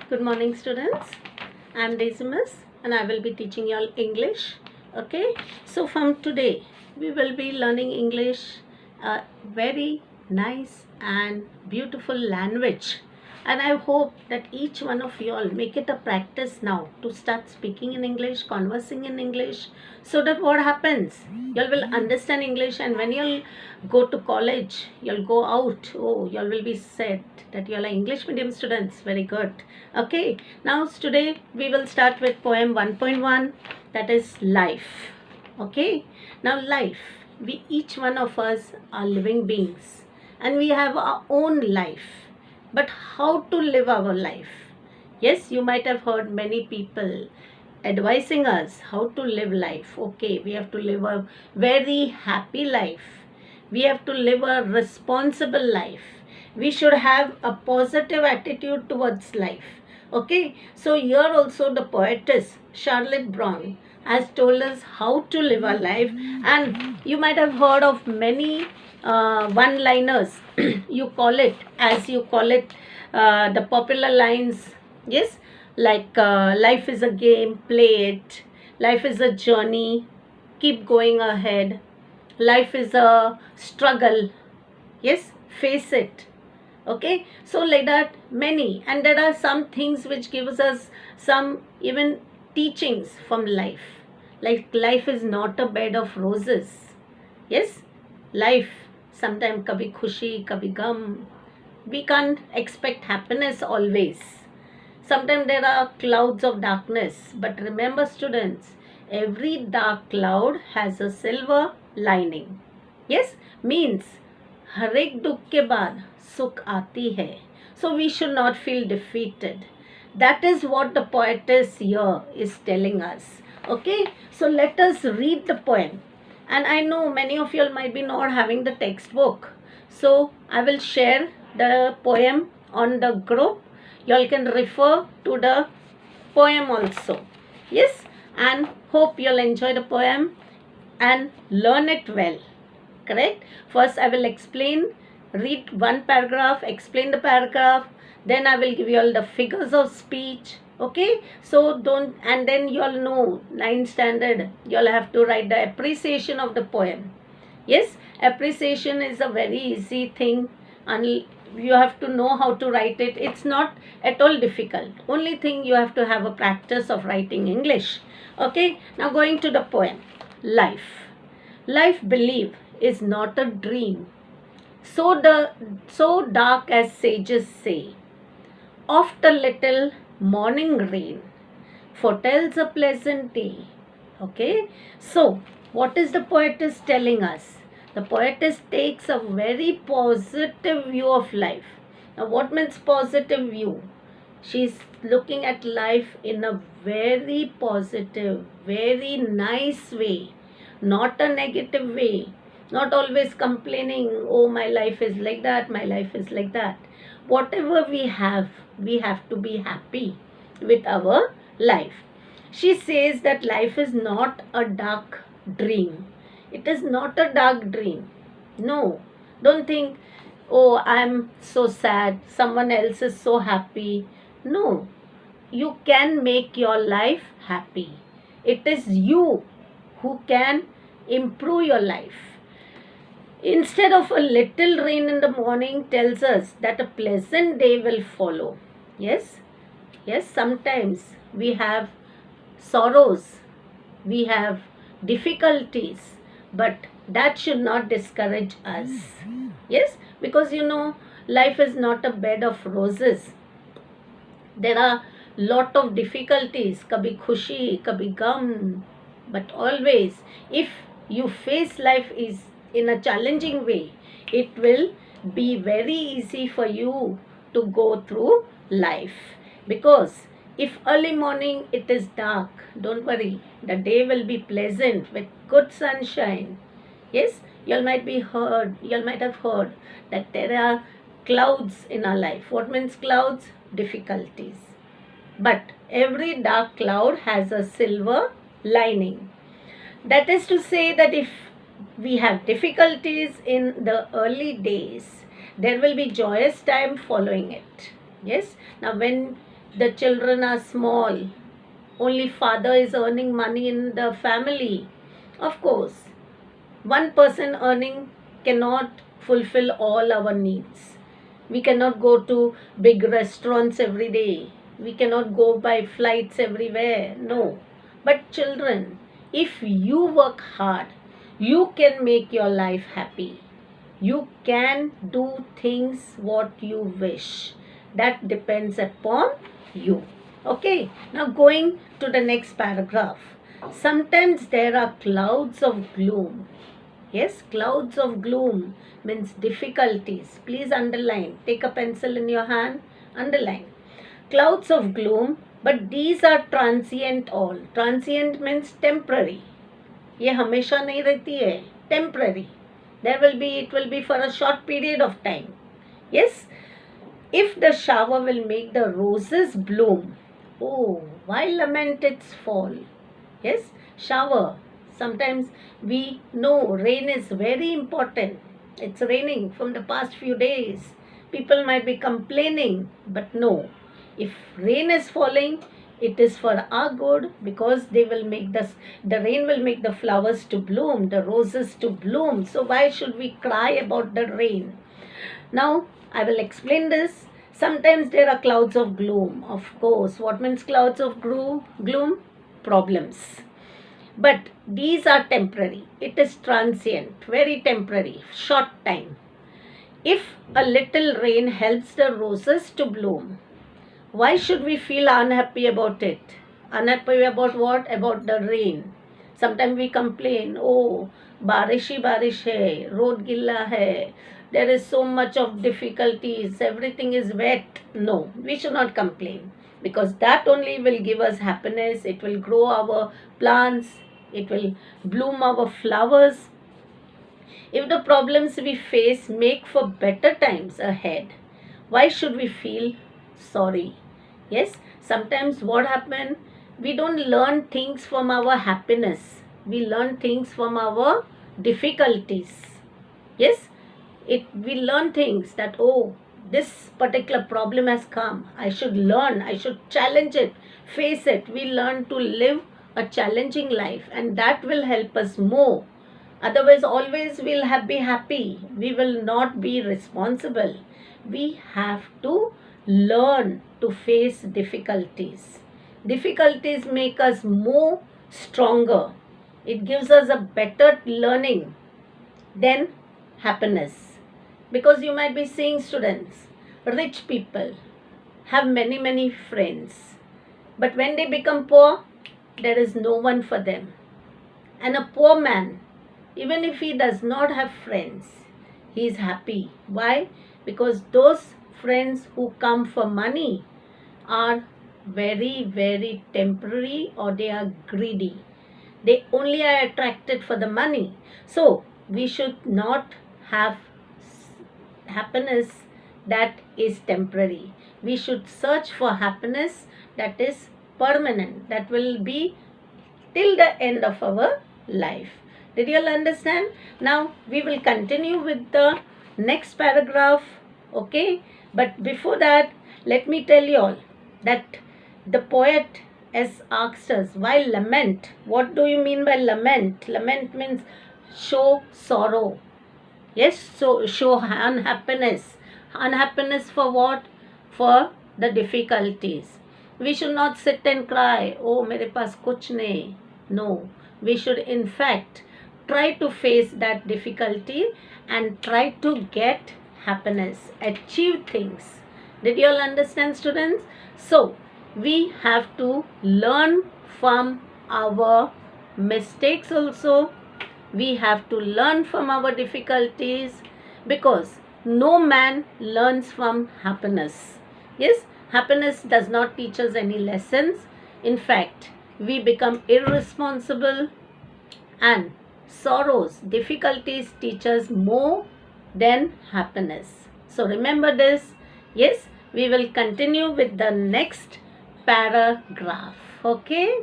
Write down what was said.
Good morning, students. I am Decimus and I will be teaching you all English. Okay, so from today we will be learning English, a very nice and beautiful language. And I hope that each one of you all make it a practice now to start speaking in English, conversing in English, so that what happens? You all will understand English, and when you'll go to college, you'll go out. Oh, you all will be said that you all are English medium students. Very good. Okay, now today we will start with poem 1.1, that is life. Okay, now life, we each one of us are living beings and we have our own life, but how to live our life? Yes, you might have heard many people advising us how to live life. Okay, we have to live a very happy life, we have to live a responsible life, we should have a positive attitude towards life. Okay, so here also the poetess Charlotte Brown has told us how to live our life, and you might have heard of many one liners you call it, as you call it, the popular lines. Yes, like life is a game, play it, life is a journey, keep going ahead, life is a struggle, yes, face it. Okay, so like that many, and there are some things which gives us some even teachings from life, like life is not a bed of roses. Yes, life sometimes kabhi khushi kabhi gum, we can't expect happiness always. Sometimes there are clouds of darkness, but remember students, every dark cloud has a silver lining. Yes, means हर एक दुख के बाद सुख आती है. So we should not feel defeated. That is what the poetess here is telling us. Okay, so let us read the poem. And I know many of you might be not having the textbook, so I will share the poem on the group. You all can refer to the poem also. Yes, and hope you'll enjoy the poem and learn it well. Correct? First I will explain, read one paragraph, explain the paragraph, then I will give you all the figures of speech. Okay, so don't, and then you all know 9th standard, you all have to write the appreciation of the poem. Yes, appreciation is a very easy thing, and you have to know how to write it. It's not at all difficult. Only thing you have to have a practice of writing English. Okay, now going to the poem. Life. Life, believe, is not a dream, so dark as sages say. Oft a little morning rain foretells a pleasant day. Okay, so what is the poetess telling us? The poetess takes a very positive view of life. Now, what means positive view? She's looking at life in a very positive, very nice way, not a negative way, not always complaining, oh, my life is like that, my life is like that. Whatever we have to be happy with our life. She says that life is not a dark dream. It is not a dark dream. No, don't think, oh, I'm so sad, someone else is so happy. No, you can make your life happy. It is you who can improve your life. Instead of a little rain in the morning tells us that a pleasant day will follow. Yes, yes, sometimes we have sorrows, we have difficulties, but that should not discourage us. Yes, because you know, life is not a bed of roses. There are lot of difficulties, kabhi khushi, kabhi gum, but always if you face life is in a challenging way, it will be very easy for you to go through life. Because if early morning it is dark, don't worry, the day will be pleasant with good sunshine. Yes, you might have heard that there are clouds in our life. What means clouds? Difficulties. But every dark cloud has a silver lining. That is to say that if we have difficulties in the early days, there will be joyous time following it. Yes. Now when the children are small, only father is earning money in the family. Of course, one person earning cannot fulfill all our needs. We cannot go to big restaurants every day. We cannot go by flights everywhere. No. But children, if you work hard, you can make your life happy. You can do things what you wish. That depends upon you. Okay. Now going to the next paragraph. Sometimes there are clouds of gloom. Yes, clouds of gloom means difficulties. Please underline. Take a pencil in your hand. Underline. Clouds of gloom, but these are transient all. Transient means temporary. ये हमेशा नहीं रहती है. Temporary. It will be for a short period of time. Yes. If the shower will make the roses bloom, oh, why lament its fall? Yes, shower. Sometimes we know rain is very important. It's raining from the past few days. People might be complaining, but no. If rain is falling, it is for our good, because the rain will make the flowers to bloom, the roses to bloom. So why should we cry about the rain? Now I will explain this. Sometimes there are clouds of gloom. Of course, what means clouds of gloom? Problems. But these are temporary. It is transient, very temporary, short time. If a little rain helps the roses to bloom, why should we feel unhappy about it? Unhappy about what? About the rain. Sometimes we complain, oh, बारिश ही बारिश है, road गिल्ला है, there is so much of difficulties, everything is wet. No, we should not complain, because that only will give us happiness. It will grow our plants, it will bloom our flowers. If the problems we face make for better times ahead, why should we feel sorry? Yes, sometimes what happens, we don't learn things from our happiness. We learn things from our difficulties. Yes, we learn things that, oh, this particular problem has come. I should learn. I should challenge it, face it. We learn to live a challenging life, and that will help us more. Otherwise, always we'll be happy. We will not be responsible. We have to learn to face difficulties. Difficulties make us more stronger. It gives us a better learning than happiness. Because you might be seeing students, rich people have many friends. But when they become poor, there is no one for them. And a poor man, even if he does not have friends, he is happy. Why? Because those friends who come for money are very temporary, or they are greedy. They only are attracted for the money. So we should not have happiness that is temporary. We should search for happiness that is permanent, that will be till the end of our life. Did you all understand? Now we will continue with the next paragraph. Okay, but before that, let me tell you all that the poet has asked us, why lament? What do you mean by lament? Lament means show sorrow. Yes, so show unhappiness. Unhappiness for what? For the difficulties. We should not sit and cry, oh, mere paas kuch nahi. No, we should in fact try to face that difficulty and try to get happiness, achieve things. Did you all understand, students? So we have to learn from our mistakes also. We have to learn from our difficulties, because no man learns from happiness. Yes, happiness does not teach us any lessons. In fact, we become irresponsible, and sorrows, difficulties teach us more than happiness. So remember this. Yes, we will continue with the next paragraph. Okay.